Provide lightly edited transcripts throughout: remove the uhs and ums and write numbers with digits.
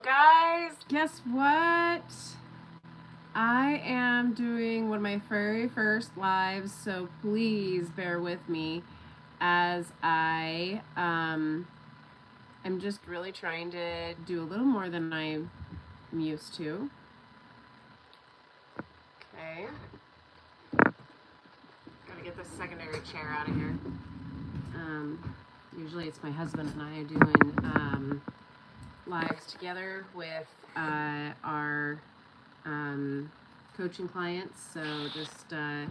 Guys, guess what? I am doing one of my very first lives, so please bear with me as I'm just really trying to do a little more than I'm used to. Okay. Gotta get this secondary chair out of here. Usually it's my husband and I are doing lives together with our coaching clients, so just bear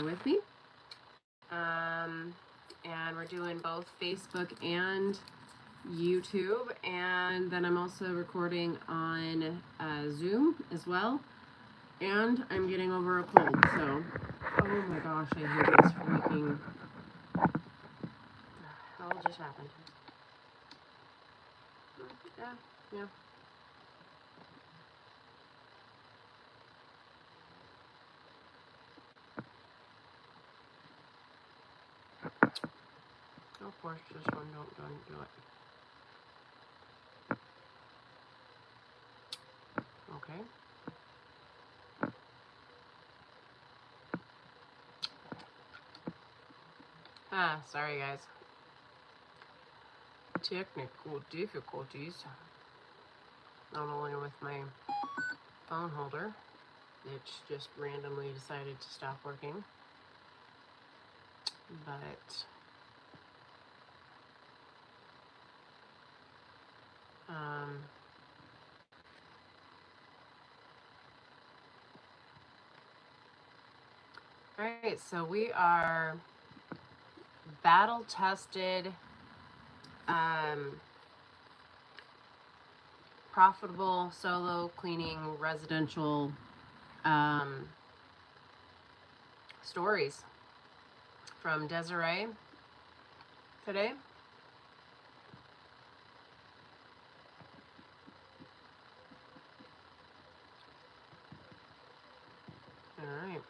with me. And we're doing both Facebook and YouTube, and then I'm also recording on Zoom as well. And I'm getting over a cold, so oh my gosh, I hate this freaking. What the hell just happened? Yeah. Of course, this one don't do it. Okay. Sorry guys. Technical difficulties. Not only with my phone holder, which just randomly decided to stop working, but all right, so we are battle tested, profitable solo cleaning residential stories from Desiree today. All right.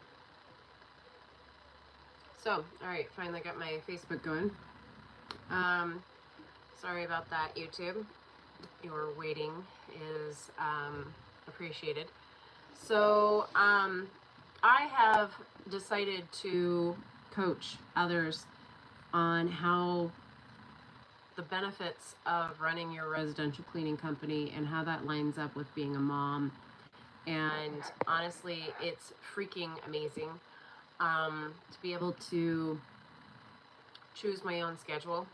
So, all right, finally got my Facebook going. Sorry about that, YouTube. Your waiting is appreciated. So, I have decided to coach others on how the benefits of running your residential cleaning company and how that lines up with being a mom. And honestly, it's freaking amazing to be able to choose my own schedule.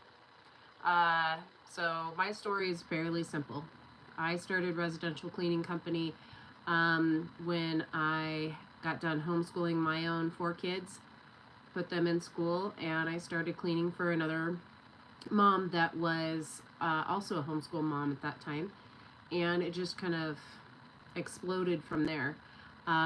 So my story is fairly simple. I started residential cleaning company when I got done homeschooling my own 4 kids, put them in school, and I started cleaning for another mom that was also a homeschool mom at that time, and it just kind of exploded from there.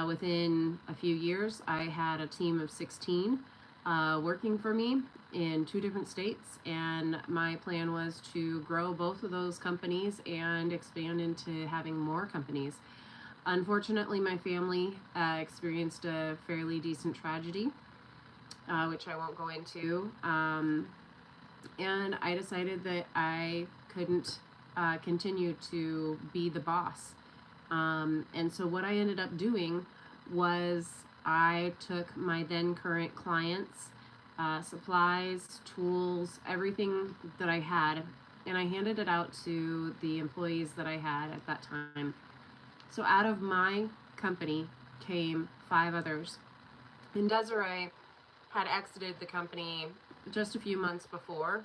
Within a few years, I had a team of 16 working for me in 2 different states, and my plan was to grow both of those companies and expand into having more companies. Unfortunately, my family experienced a fairly decent tragedy, which I won't go into, and I decided that I couldn't continue to be the boss. And so what I ended up doing was I took my then current clients, supplies, tools, everything that I had, and I handed it out to the employees that I had at that time. So out of my company came 5 others. And Desiree had exited the company just a few months before.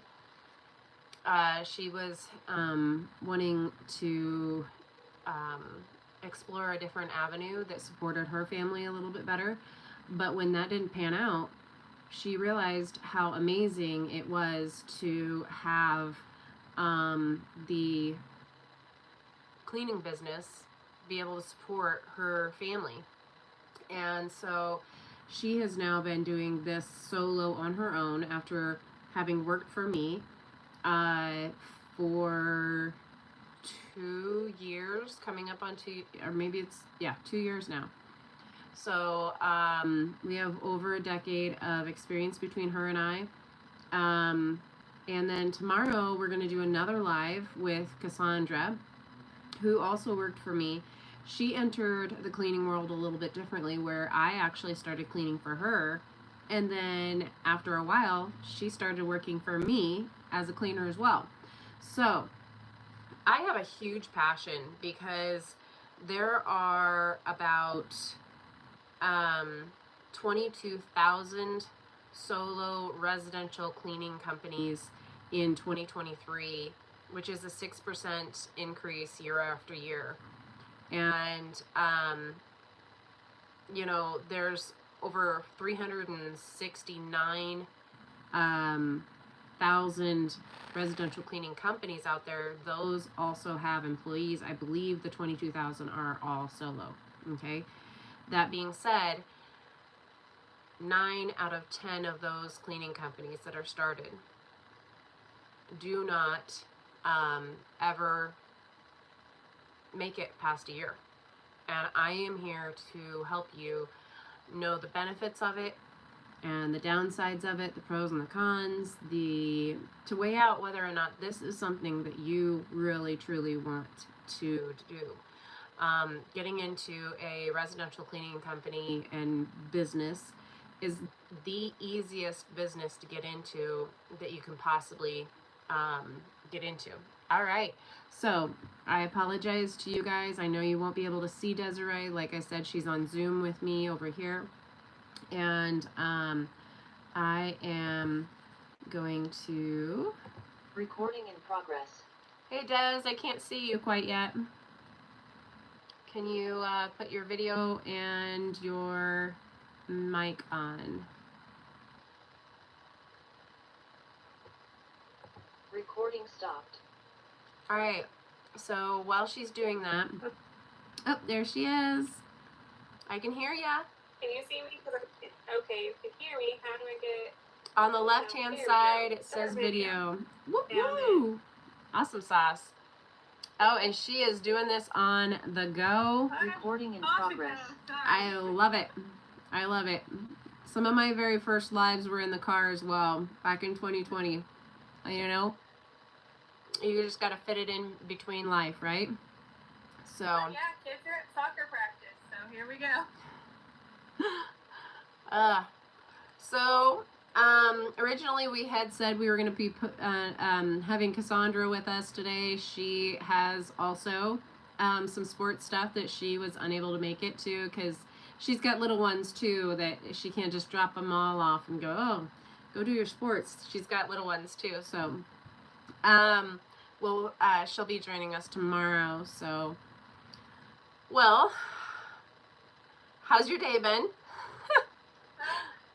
She was wanting to explore a different avenue that supported her family a little bit better. But when that didn't pan out, she realized how amazing it was to have the cleaning business be able to support her family. And so she has now been doing this solo on her own after having worked for me for 2 years, coming up on 2, or maybe it's, 2 years now. So we have over a decade of experience between her and I. And then tomorrow we're going to do another live with Cassandra, who also worked for me, she entered the cleaning world a little bit differently, where I actually started cleaning for her. And then after a while, she started working for me as a cleaner as well. So I have a huge passion because there are about 22,000 solo residential cleaning companies in 2023, which is a 6% increase year after year. And, you know, there's over 369 thousand residential cleaning companies out there. Those also have employees. I believe the 22,000 are all solo. Okay. That being said, 9 out of 10 of those cleaning companies that are started do not ever make it past a year. And I am here to help you know the benefits of it and the downsides of it, the pros and the cons, to weigh out whether or not this is something that you really truly want to do. Getting into a residential cleaning company and business is the easiest business to get into that you can possibly get into. All right, so I apologize to you guys. I know you won't be able to see Desiree. Like I said, she's on Zoom with me over here. And I am going to... Recording in progress. Hey Des, I can't see you quite yet. Can you put your video and your mic on? Recording stopped. All right, so while she's doing that... Oh, there she is. I can hear ya. Can you see me? Okay, you can hear me. How do I get... On the left-hand side, it says video. Woo-hoo! Awesome sauce. Oh, and she is doing this on the go. Recording in progress. I love it. I love it. Some of my very first lives were in the car as well, back in 2020. You know, you just got to fit it in between life, right? So. Yeah, kids are at soccer practice, so here we go. Originally we had said we were going to be having Cassandra with us today. She has also some sports stuff that she was unable to make it to because she's got little ones too that she can't just drop them all off and go, oh, go do your sports. She's got little ones too. So, she'll be joining us tomorrow. So, well, how's your day been?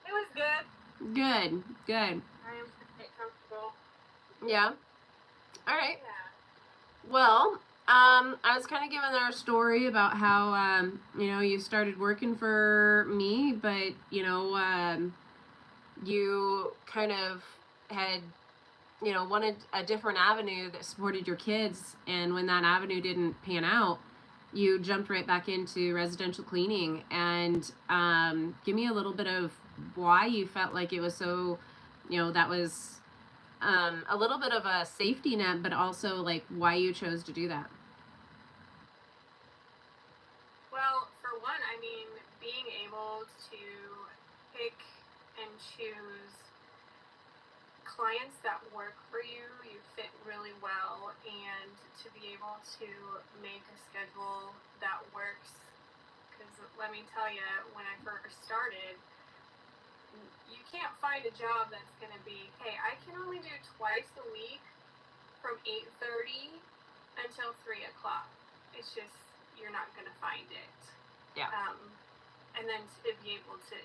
It was good. Good, good. I am pretty comfortable. Yeah. All right. Yeah. Well, I was kind of giving our story about how, you know, you started working for me, but, you know, you kind of had, you know, wanted a different avenue that supported your kids. And when that avenue didn't pan out, you jumped right back into residential cleaning. And give me a little bit of why you felt like it was so, you know, that was a little bit of a safety net, but also like why you chose to do that. Well, for one, I mean, being able to pick and choose clients that work for you, you fit really well, and to be able to make a schedule that works. Because let me tell you, when I first started, you can't find a job that's going to be, hey, I can only do twice a week from 8:30 until 3 o'clock. It's just, you're not going to find it. Yeah. And then to be able to,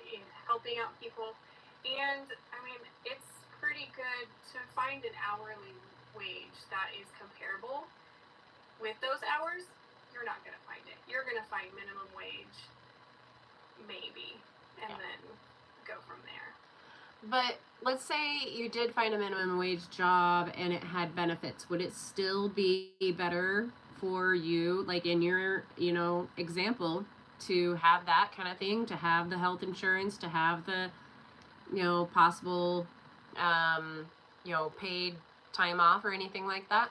helping out people. And, I mean, it's pretty good to find an hourly wage that is comparable. With those hours, you're not going to find it. You're going to find minimum wage, maybe, and then go from there. But let's say you did find a minimum wage job and it had benefits. Would it still be better for you, like in your, you know, example, to have that kind of thing, to have the health insurance, to have the, you know, possible, you know, paid time off or anything like that?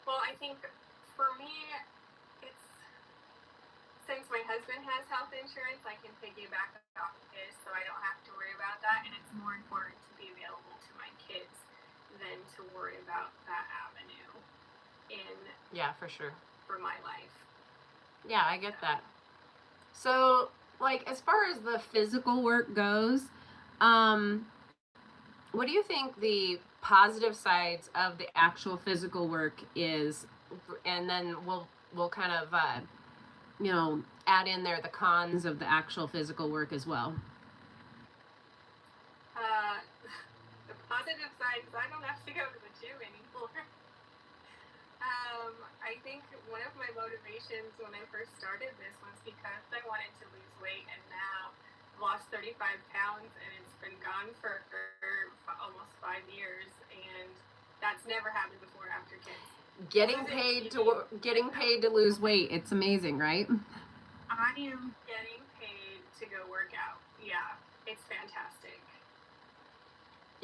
Well, I think for me, it's since my husband has health insurance, I can piggyback off of his, so I don't have to worry about that. And it's more important to be available to my kids than to worry about that avenue in Yeah, for sure. for my life. Yeah, I get that. So, like, as far as the physical work goes, um, what do you think the positive sides of the actual physical work is? And then we'll kind of add in there the cons of the actual physical work as well. The positive side is I don't have to go to the gym anymore. I think one of my motivations when I first started this was because I wanted to lose weight, and now I've lost 35 pounds, and it's been gone for almost 5 years, and that's never happened before after kids. Getting paid to lose weight, it's amazing, right? I am getting paid to go work out. Yeah, it's fantastic.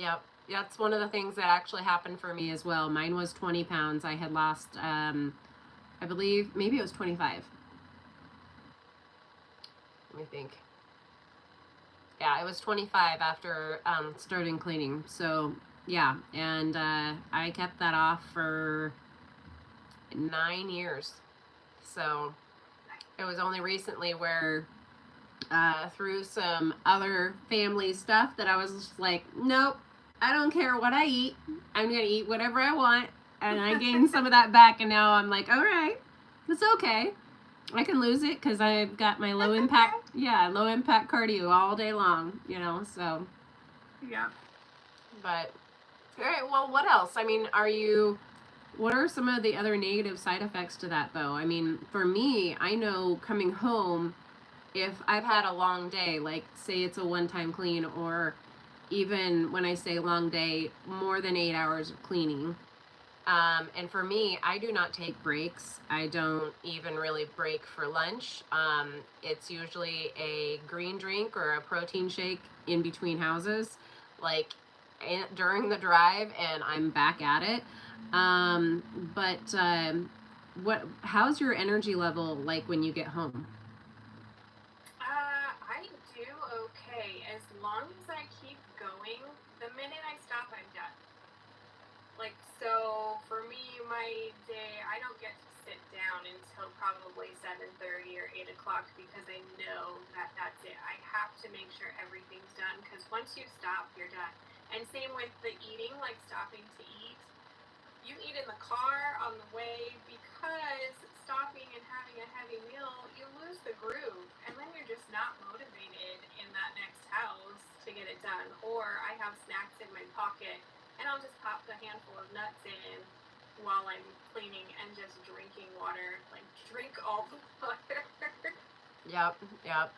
Yep. That's one of the things that actually happened for me as well. Mine was 20 pounds. I had lost, I believe, maybe it was 25. Let me think. Yeah, it was 25 after starting cleaning. So, yeah. And I kept that off for 9 years. So, it was only recently where through some other family stuff that I was just like, nope, I don't care what I eat. I'm going to eat whatever I want. And I gained some of that back, and now I'm like, all right, it's okay. I can lose it because I've got my low impact cardio all day long, so. Yeah. But, all right, well, what else? I mean, what are some of the other negative side effects to that, though? I mean, for me, I know coming home, if I've had a long day, like say it's a one-time clean, or even when I say long day, more than 8 hours of cleaning. And for me, I do not take breaks. I don't even really break for lunch. It's usually a green drink or a protein shake in between houses, like during the drive, and I'm back at it. How's your energy level like when you get home? I do okay as long as I keep going. The minute I stop, I'm done. Like, so for me, my day, I don't get to sit down until probably 7:30 or 8 o'clock because I know that that's it. I have to make sure everything's done because once you stop, you're done. And same with the eating, like stopping to eat. You eat in the car on the way because stopping and having a heavy meal, you lose the groove. And then you're just not motivated in that next house to get it done. Or I have snacks in my pocket and I'll just pop a handful of nuts in while I'm cleaning and just drinking water. Like, drink all the water. Yep.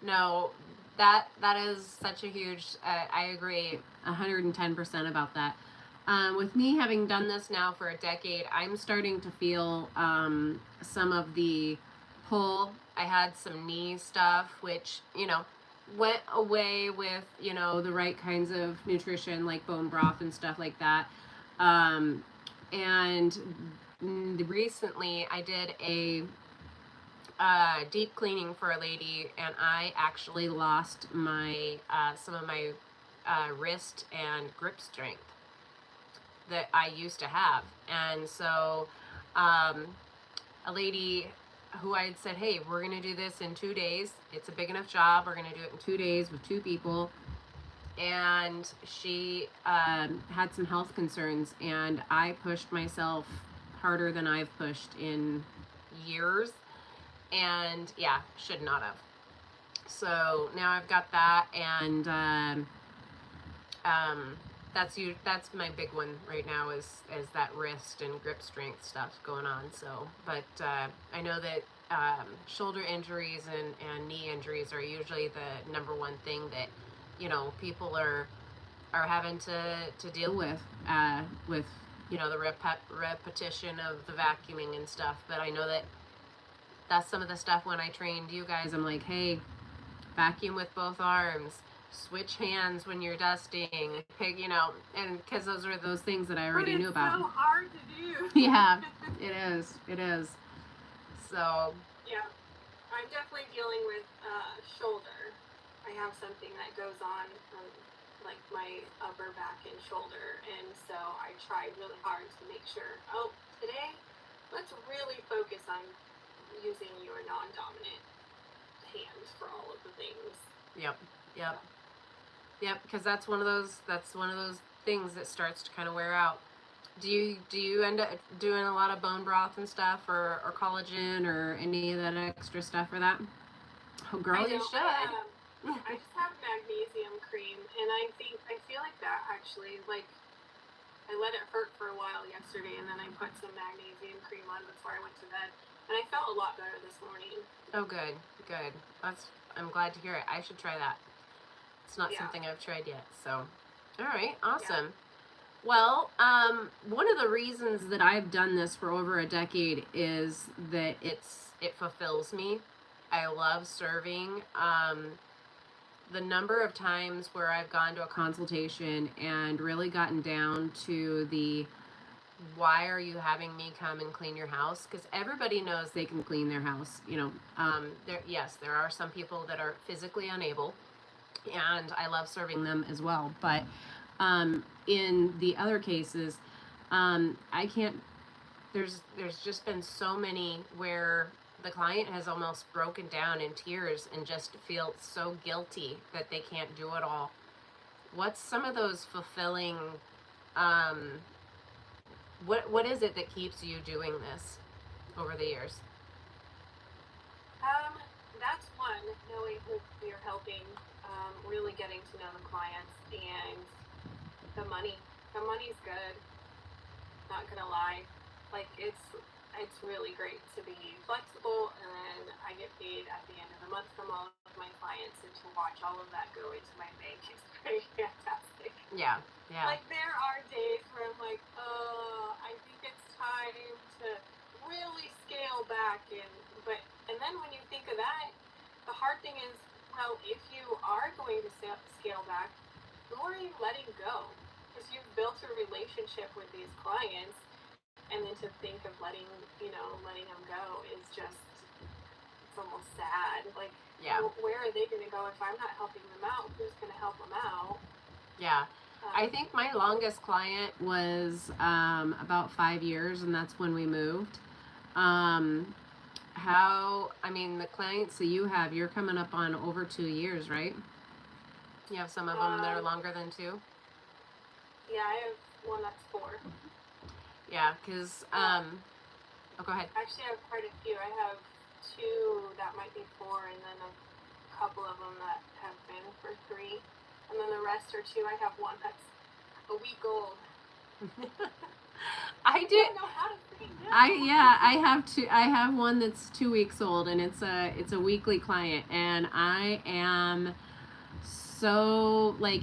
No, that is such a huge, I agree 110% about that. With me having done this now for a decade, I'm starting to feel some of the pull. I had some knee stuff, which, went away with, the right kinds of nutrition, like bone broth and stuff like that. And recently I did a deep cleaning for a lady, and I actually lost my some of my wrist and grip strength that I used to have. And so a lady who I had said, hey, we're going to do this in 2 days. It's a big enough job. We're going to do it in 2 days with 2 people. And she had some health concerns, and I pushed myself harder than I've pushed in years. And yeah, should not have. So now I've got that, and that's my big one right now is that wrist and grip strength stuff going on. So, but I know that shoulder injuries and knee injuries are usually the number one thing that people are having to deal with the repetition of the vacuuming and stuff. But I know that that's some of the stuff when I trained you guys. I'm like, hey, vacuum with both arms, switch hands when you're dusting, pick, and because those are those things that I already knew But about. it's so hard to do. Yeah, it is. So, Yeah, I'm definitely dealing with shoulder. I have something that goes on like my upper back and shoulder, and so I tried really hard to make sure. Oh, today, let's really focus on using your non-dominant hands for all of the things. yep, because that's one of those things that starts to kind of wear out. Do you end up doing a lot of bone broth and stuff, or collagen, or any of that extra stuff for that? Oh, girl, you should. I just have magnesium cream, and I feel like that actually, like, I let it hurt for a while yesterday, and then I put some magnesium cream on before I went to bed, and I felt a lot better this morning. Oh, good. I'm glad to hear it. I should try that. It's not something I've tried yet. So, all right, awesome. Yeah. Well, one of the reasons that I've done this for over a decade is that it fulfills me. I love serving. The number of times where I've gone to a consultation and really gotten down to the why are you having me come and clean your house? Because everybody knows they can clean their house. There are some people that are physically unable, and I love serving them as well. But in the other cases, I can't. There's just been so many where the client has almost broken down in tears and just feel so guilty that they can't do it all. What's some of those fulfilling? What is it that keeps you doing this over the years? That's one, knowing who you're helping, really getting to know the clients, and the money. The money's good. Not gonna lie, like it's really great to be flexible, and then I get paid at the end of the month from all of my clients, and to watch all of that go into my bank is pretty fantastic. Yeah. Like there are days where I'm like, I think it's time to really scale back, and then when you think of that, the hard thing is, well, if you are going to scale back, who are you letting go? Because you've built a relationship with these clients, and then to think of letting them go is just, it's almost sad. Like, where are they going to go if I'm not helping them out? Who's going to help them out? Yeah. I think my longest client was about 5 years, and that's when we moved. The clients that you have, you're coming up on over 2 years, right? You have some of them that are longer than 2? Yeah, I have one that's 4. Yeah, because, go ahead. Actually, I have quite a few. I have 2 that might be 4, and then a couple of them that have been for 3. And then the rest are 2. I have one that's a week old. I don't know how to say that. I have one that's 2 weeks old, and it's a weekly client, and I am so like,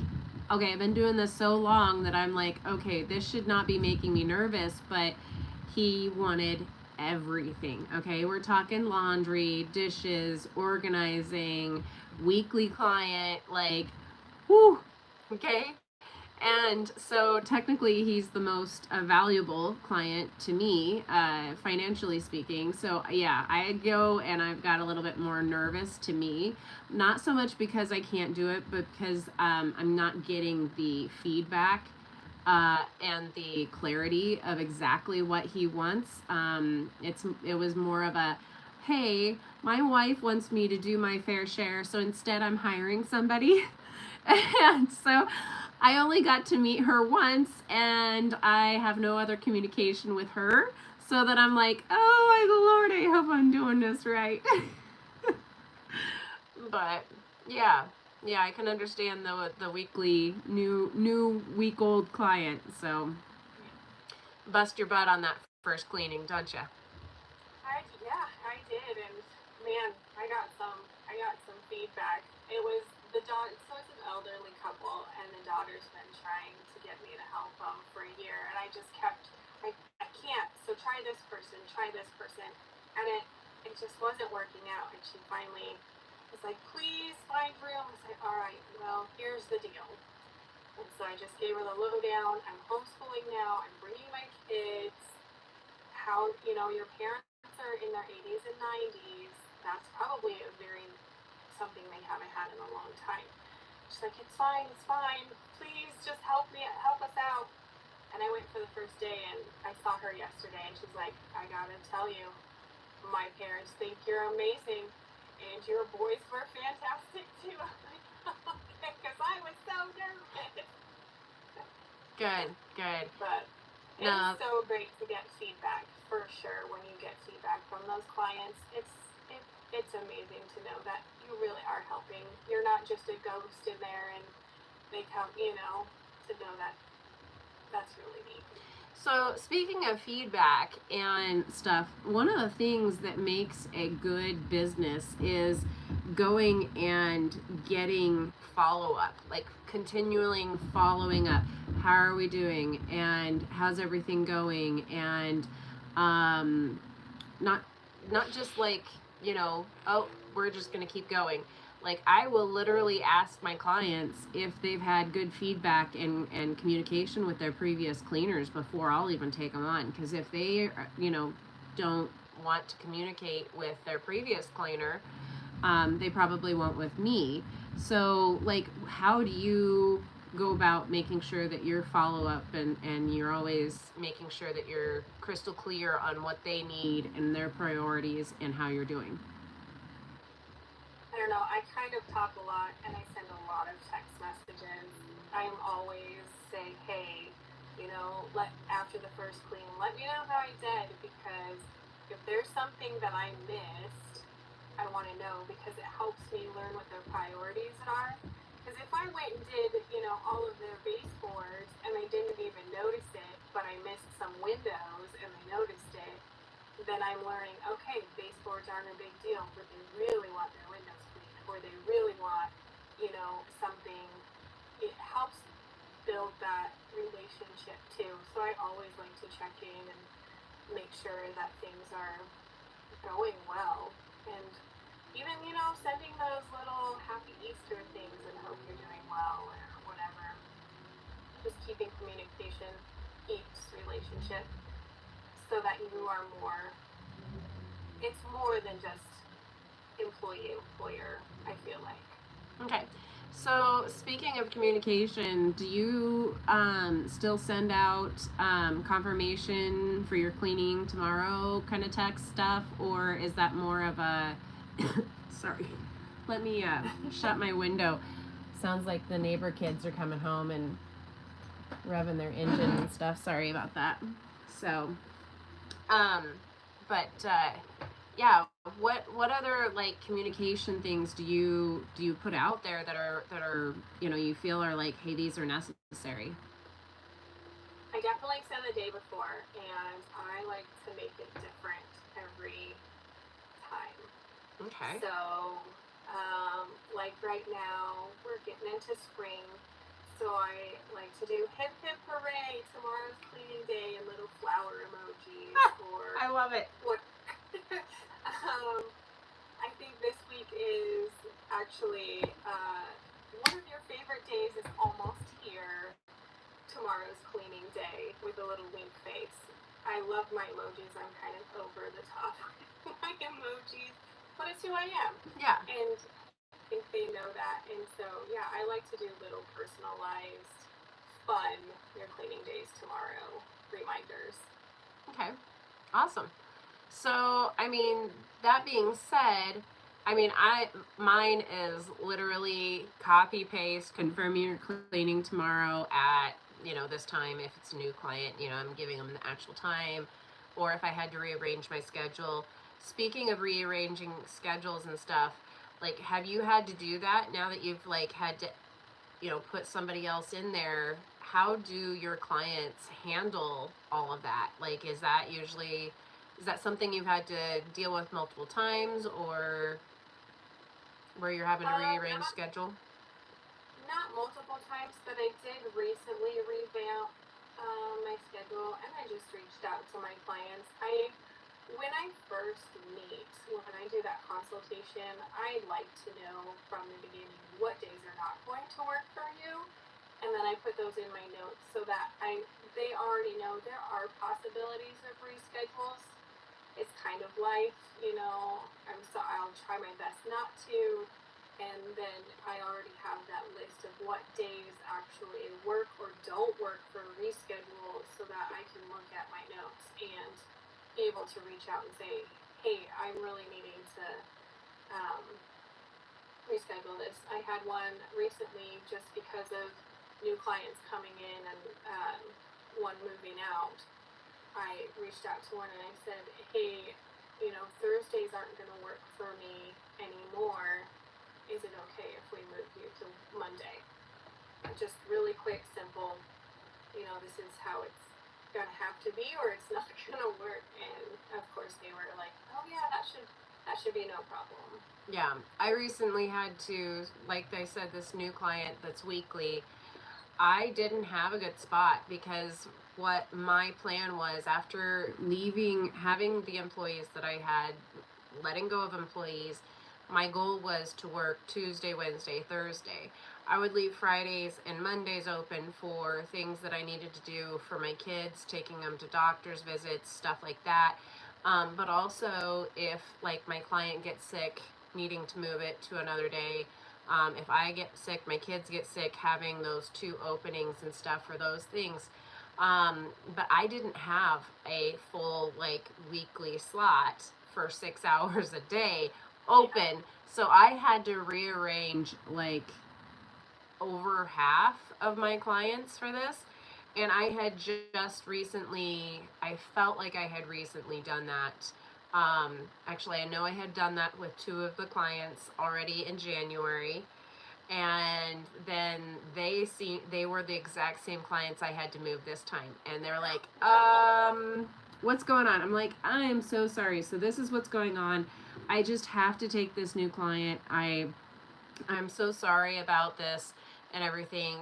okay, I've been doing this so long that I'm like, okay, this should not be making me nervous, but he wanted everything. Okay, we're talking laundry, dishes, organizing, weekly client, like, whew, okay. And so technically he's the most valuable client to me, financially speaking. So yeah, I go and I've got a little bit more nervous to me. Not so much because I can't do it, but because I'm not getting the feedback and the clarity of exactly what he wants. It was more of a, hey, my wife wants me to do my fair share, so instead I'm hiring somebody. And so I only got to meet her once, and I have no other communication with her, so that I'm like, oh my Lord, I hope I'm doing this right. But yeah, I can understand the weekly new week-old client. So bust your butt on that first cleaning, don't you? I did, and man, I got some feedback. It was the daughter, so it's an elderly couple, and the daughter's been trying to get me to help them for a year, and I just kept, I can't, so try this person, and it just wasn't working out, and she finally was like, please find room. I was like, all right, well, here's the deal. And so I just gave her the lowdown. I'm homeschooling now. I'm bringing my kids. How, your parents are in their 80s and 90s. That's probably something they haven't had in a long time. She's like, it's fine. Please just help us out. And I went for the first day, and I saw her yesterday, and she's like, I gotta tell you, my parents think you're amazing, and your boys were fantastic too. I'm like, okay, because I was so nervous. Good. But No. it's so great to get feedback, for sure. When you get feedback from those clients, it's amazing to know that you really are helping. You're not just a ghost in there, and they come, to know that. That's really neat. So speaking of feedback and stuff, one of the things that makes a good business is going and getting follow-up, like continually following up. How are we doing? And how's everything going? And not just like, oh, we're just going to keep going. Like, I will literally ask my clients if they've had good feedback and communication with their previous cleaners before I'll even take them on. Because if they, don't want to communicate with their previous cleaner, they probably won't with me. So, like, how do you go about making sure that your follow-up and you're always making sure that you're crystal clear on what they need and their priorities and how you're doing? I don't know, I kind of talk a lot, and I send a lot of text messages. I am always saying, hey, after the first clean, let me know how I did, because if there's something that I missed, I want to know, because it helps me learn what their priorities are. Because if I went and did, all of their baseboards, and they didn't even notice it, but I missed some windows, and they noticed it, then I'm learning, okay, baseboards aren't a big deal, but they really want their windows cleaned, or they really want, something. It helps build that relationship too. So I always like to check in and make sure that things are going well. And even, sending those little happy Easter things and hope you're doing well or whatever. Just keeping communication keeps relationship, so that you are it's more than just employer, I feel like. Okay. So speaking of communication, do you still send out confirmation for your cleaning tomorrow kind of text stuff, or is that more of a sorry, let me shut my window. Sounds like the neighbor kids are coming home and revving their engine and stuff. Sorry about that. So yeah, what other like communication things do you put out there that are you feel are like, hey, these are necessary? I definitely send the day before, and I like to make it different every time. Okay. So like right now we're getting into spring, so I like to do hip hip hooray, tomorrow's cleaning day, and little flower emojis. Or I love it. what I think this week is actually one of your favorite days is almost here. Tomorrow's cleaning day, with a little wink face. I love my emojis. I'm kind of over the top with my emojis, but it's who I am. Yeah. And I think they know that. And so, yeah, I like to do little personalized, fun, your cleaning days tomorrow reminders. Okay. Awesome. So, I mean, that being said, I mean, mine is literally copy paste, confirm you're cleaning tomorrow at, this time. If it's a new client, I'm giving them the actual time, or if I had to rearrange my schedule. Speaking of rearranging schedules and stuff, like, have you had to do that now that you've like had to, put somebody else in there? How do your clients handle all of that? Like, is that something you've had to deal with multiple times, or where you're having to rearrange schedule? Not multiple times, but I did recently revamp my schedule, and I just reached out to my clients. When I first first meet, when I do that consultation, I like to know from the beginning what days are not going to work for you, and then I put those in my notes so that they already know there are possibilities of reschedules. It's kind of life, I'll try my best not to, and then I already have that list of what days actually work or don't work for reschedule so that I can look at my notes and be able to reach out and say, hey, I'm really needing to reschedule this. I had one recently just because of new clients coming in and one moving out. I reached out to one and I said, hey, Thursdays aren't going to work for me anymore. Is it okay if we move you to Monday? Just really quick, simple, this is how it's going to have to be or it's not going to work. And of course they were like, oh yeah, that should be no problem. Yeah, I recently had to, like I said, this new client that's weekly, I didn't have a good spot because what my plan was after having the employees that I had, letting go of employees, my goal was to work Tuesday, Wednesday, Thursday. I would leave Fridays and Mondays open for things that I needed to do for my kids, taking them to doctor's visits, stuff like that. But also if like my client gets sick, needing to move it to another day. If I get sick, my kids get sick, having those 2 openings and stuff for those things. But I didn't have a full like weekly slot for 6 hours a day open. So I had to rearrange like over half of my clients for this. And I had just recently, I felt like I had recently done that. Actually, I know I had done that with 2 of the clients already in January. And then they were the exact same clients I had to move this time. And they're like, what's going on? I'm like, I'm so sorry. So this is what's going on. I just have to take this new client. I'm so sorry about this and everything.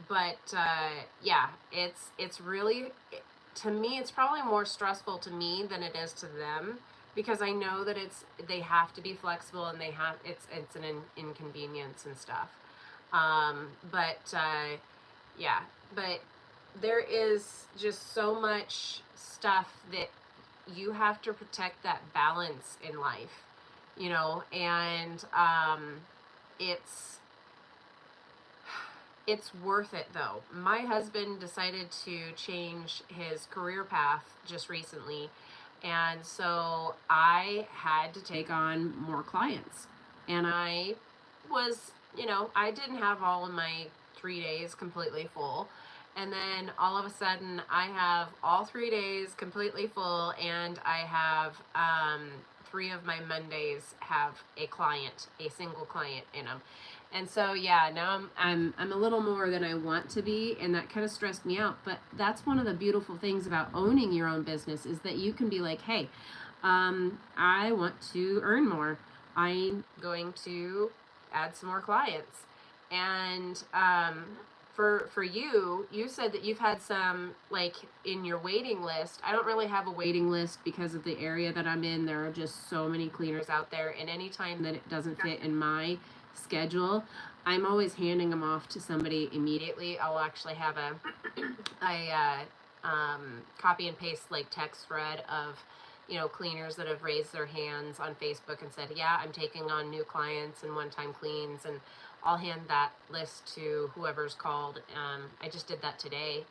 But yeah, it's really, to me, it's probably more stressful to me than it is to them because I know that they have to be flexible and it's an inconvenience and stuff. Yeah, but there is just so much stuff that you have to protect that balance in life, and it's worth it though. My husband decided to change his career path just recently, and so I had to take on more clients. And I was, I didn't have all of my 3 days completely full. And then all of a sudden I have all 3 days completely full, and I have 3 of my Mondays have a single client in them. And so yeah, now I'm a little more than I want to be, and that kind of stressed me out. But that's one of the beautiful things about owning your own business is that you can be like, hey, I want to earn more. I'm going to add some more clients. And for you said that you've had some like in your waiting list. I don't really have a waiting list because of the area that I'm in. There are just so many cleaners out there, and anytime that it doesn't fit in my schedule, I'm always handing them off to somebody immediately. I'll actually have a copy and paste like text thread of cleaners that have raised their hands on Facebook and said, yeah, I'm taking on new clients and one-time cleans, and I'll hand that list to whoever's called. I just did that today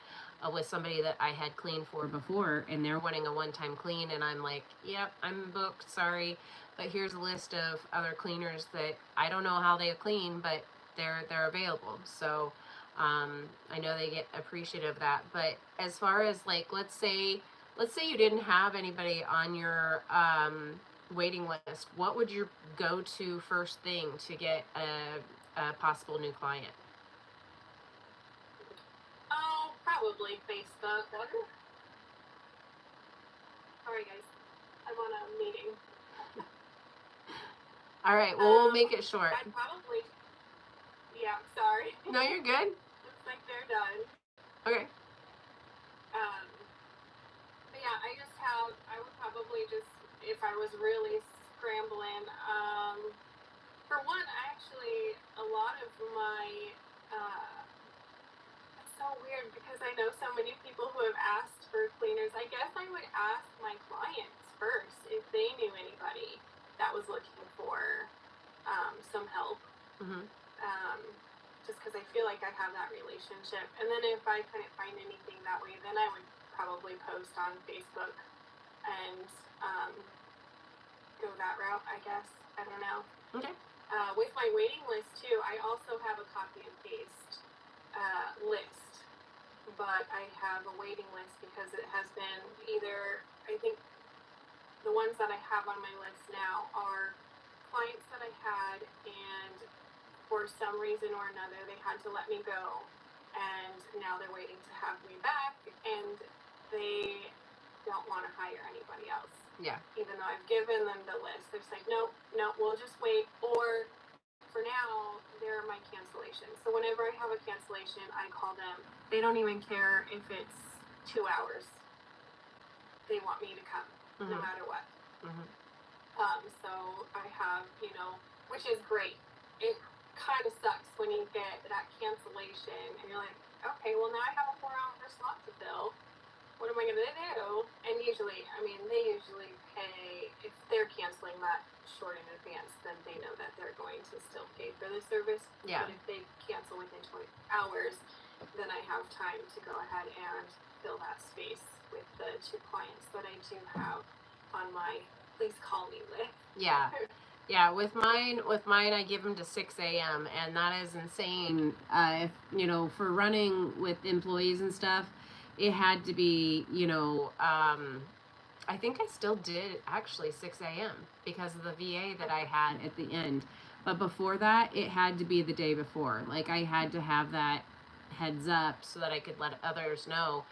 with somebody that I had cleaned for before, and they're wanting a one-time clean, and I'm like, yep, I'm booked, sorry, but here's a list of other cleaners that I don't know how they clean, but they're available. So I know they get appreciative of that. But as far as like, let's say you didn't have anybody on your waiting list, what would your go-to first thing to get a possible new client? Oh, probably Facebook. Sorry guys, I'm on a meeting. All right, well, we'll make it short. I'd probably, yeah, sorry. No, you're good. Looks like they're done. Okay. But yeah, I would probably just if I was really scrambling. For one, a lot of my, it's so weird because I know so many people who have asked for cleaners. I guess I would ask my clients first if they knew anybody that was looking for some help. Mm-hmm. Just because I feel like I have that relationship. And then if I couldn't find anything that way, then I would probably post on Facebook and go that route, I guess. I don't know. Okay. With my waiting list too, I also have a copy and paste list, but I have a waiting list because it has been either, I think the ones that I have on my list now are clients that I had, and for some reason or another they had to let me go, and now they're waiting to have me back, and they don't want to hire anybody else. Yeah. Even though I've given them the list, they're saying, no, we'll just wait. Or for now, they're my cancellations. So whenever I have a cancellation, I call them. They don't even care if it's 2 hours. They want me to come, no matter what. Mm-hmm. So I have, which is great. It kind of sucks when you get that cancellation and you're like, okay, well now I have a 4-hour slot to fill. What am I going to do? And usually, they usually pay, if they're canceling that short in advance, then they know that they're going to still pay for the service. Yeah. But if they cancel within 20 hours, then I have time to go ahead and fill that space with the 2 clients that I do have on my please call me list. Yeah. Yeah, with mine, I give them to 6 a.m. and that is insane. If for running with employees and stuff, it had to be, I think I still did actually 6 a.m. because of the VA that I had at the end. But before that, it had to be the day before. Like, I had to have that heads up so that I could let others know.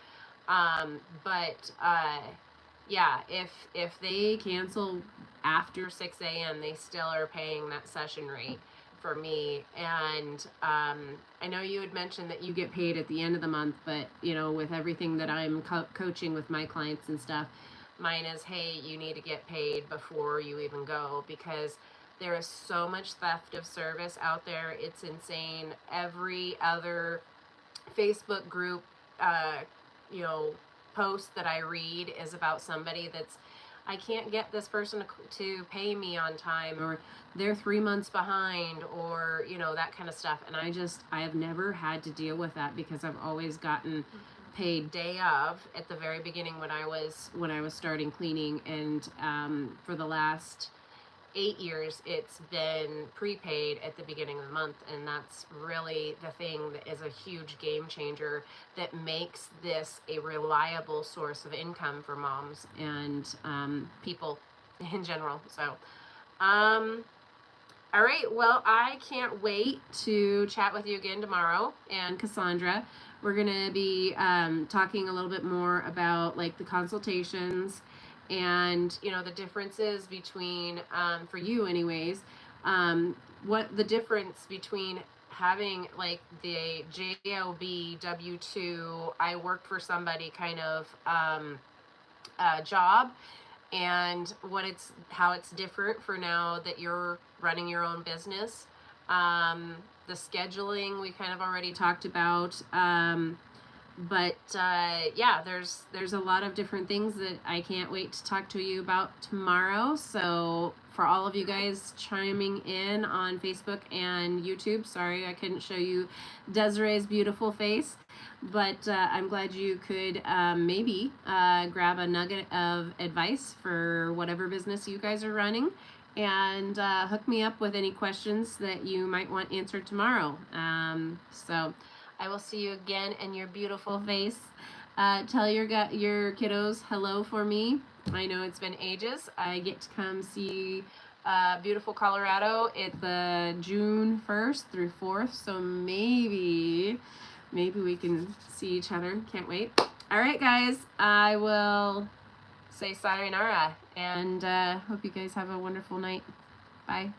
Yeah, if they cancel after 6 a.m., they still are paying that session rate for me. And I know you had mentioned that you get paid at the end of the month, but with everything that I'm coaching with my clients and stuff, mine is, hey, you need to get paid before you even go, because there is so much theft of service out there. It's insane. Every other Facebook group, post that I read is about somebody that's, I can't get this person to pay me on time, or they're 3 months behind, or that kind of stuff. And I have never had to deal with that because I've always gotten paid day of at the very beginning when I was starting cleaning, and for the last 8 years it's been prepaid at the beginning of the month. And that's really the thing that is a huge game changer that makes this a reliable source of income for moms and people in general. So all right, well, I can't wait to chat with you again tomorrow. And Cassandra, we're gonna be talking a little bit more about like the consultations and the differences between for you anyways, what the difference between having like the job W-2 I worked for somebody kind of job, and how it's different for now that you're running your own business. The scheduling we kind of already talked about. Yeah, there's a lot of different things that I can't wait to talk to you about tomorrow. So for all of you guys chiming in on Facebook and YouTube, sorry I couldn't show you Desiree's beautiful face, but I'm glad you could maybe grab a nugget of advice for whatever business you guys are running, and hook me up with any questions that you might want answered tomorrow. So I will see you again in your beautiful face. Tell your kiddos hello for me. I know it's been ages. I get to come see beautiful Colorado at the June 1st through 4th. So maybe we can see each other. Can't wait. All right, guys. I will say sayonara and hope you guys have a wonderful night. Bye.